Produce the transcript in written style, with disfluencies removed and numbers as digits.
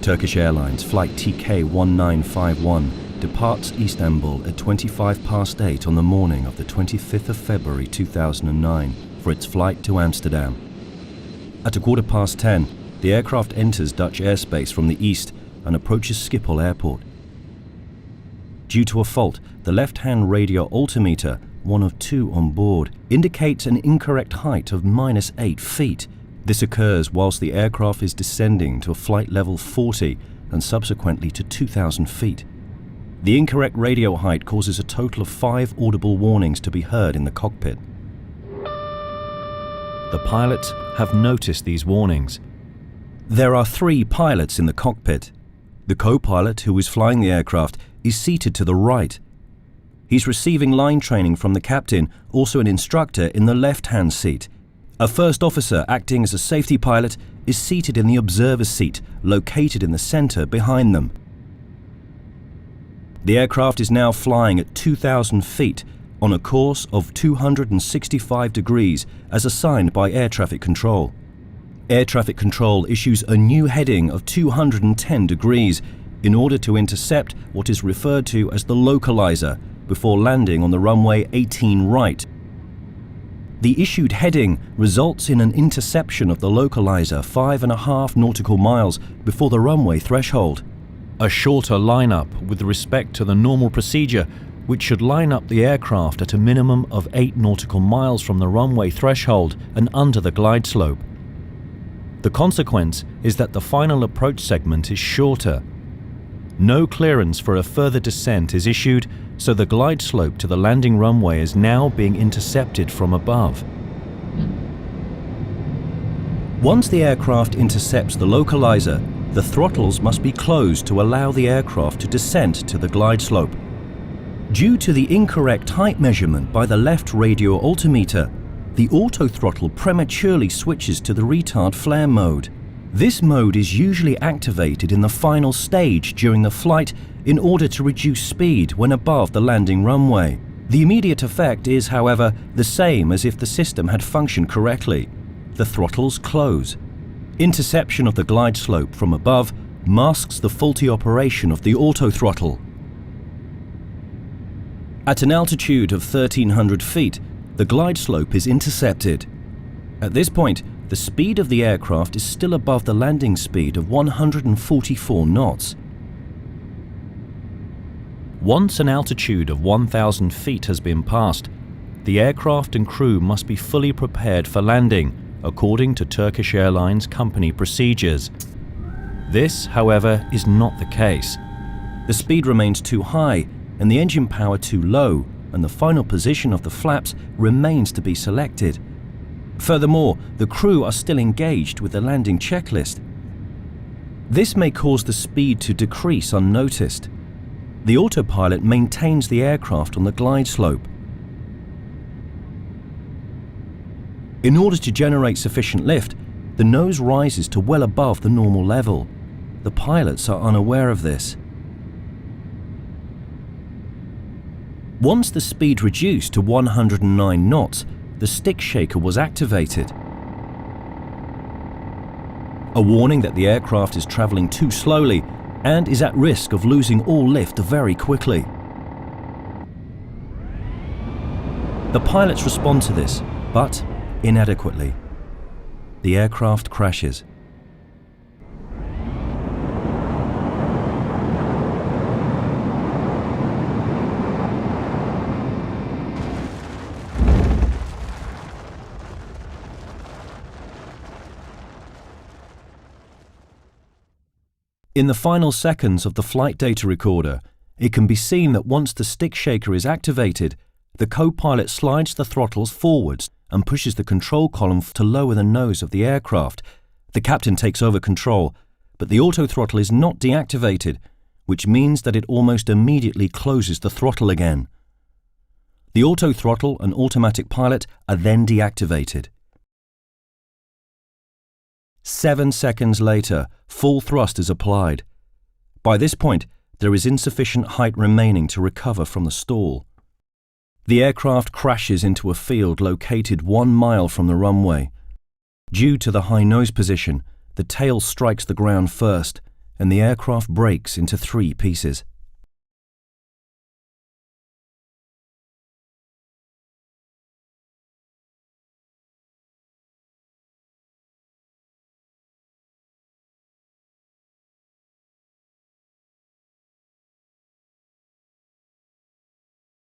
Turkish Airlines Flight TK1951 departs Istanbul at 8:25 on the morning of the 25th of February 2009 for its flight to Amsterdam. At 10:15, the aircraft enters Dutch airspace from the east and approaches Schiphol Airport. Due to a fault, the left-hand radio altimeter, one of two on board, indicates an incorrect height of -8 feet. This occurs whilst the aircraft is descending to a flight level 40 and subsequently to 2,000 feet. The incorrect radio height causes a total of 5 audible warnings to be heard in the cockpit. The pilots have noticed these warnings. There are 3 pilots in the cockpit. The co-pilot, who is flying the aircraft, is seated to the right. He's receiving line training from the captain, also an instructor, in the left-hand seat. A first officer, acting as a safety pilot, is seated in the observer's seat, located in the center behind them. The aircraft is now flying at 2,000 feet on a course of 265 degrees as assigned by air traffic control. Air traffic control issues a new heading of 210 degrees in order to intercept what is referred to as the localizer before landing on the runway 18 right. The issued heading results in an interception of the localizer 5.5 nautical miles before the runway threshold. A shorter lineup with respect to the normal procedure, which should line up the aircraft at a minimum of 8 nautical miles from the runway threshold and under the glide slope. The consequence is that the final approach segment is shorter. No clearance for a further descent is issued, so the glide slope to the landing runway is now being intercepted from above. Once the aircraft intercepts the localizer, the throttles must be closed to allow the aircraft to descend to the glide slope. Due to the incorrect height measurement by the left radio altimeter, the auto throttle prematurely switches to the retard flare mode. This mode is usually activated in the final stage during the flight in order to reduce speed when above the landing runway. The immediate effect is, however, the same as if the system had functioned correctly. The throttles close. Interception of the glide slope from above masks the faulty operation of the auto throttle. At an altitude of 1,300 feet, the glide slope is intercepted. At this point, the speed of the aircraft is still above the landing speed of 144 knots. Once an altitude of 1,000 feet has been passed, the aircraft and crew must be fully prepared for landing, according to Turkish Airlines company procedures. This, however, is not the case. The speed remains too high and the engine power too low, and the final position of the flaps remains to be selected. Furthermore, the crew are still engaged with the landing checklist. This may cause the speed to decrease unnoticed. The autopilot maintains the aircraft on the glide slope. In order to generate sufficient lift, the nose rises to well above the normal level. The pilots are unaware of this. Once the speed reduced to 109 knots, the stick shaker was activated. A warning that the aircraft is traveling too slowly and is at risk of losing all lift very quickly. The pilots respond to this, but inadequately. The aircraft crashes. In the final seconds of the flight data recorder, it can be seen that once the stick shaker is activated, the co-pilot slides the throttles forwards and pushes the control column to lower the nose of the aircraft. The captain takes over control, but the auto throttle is not deactivated, which means that it almost immediately closes the throttle again. The auto throttle and automatic pilot are then deactivated. 7 seconds later, full thrust is applied. By this point, there is insufficient height remaining to recover from the stall. The aircraft crashes into a field located 1 mile from the runway. Due to the high nose position, the tail strikes the ground first, and the aircraft breaks into 3 pieces.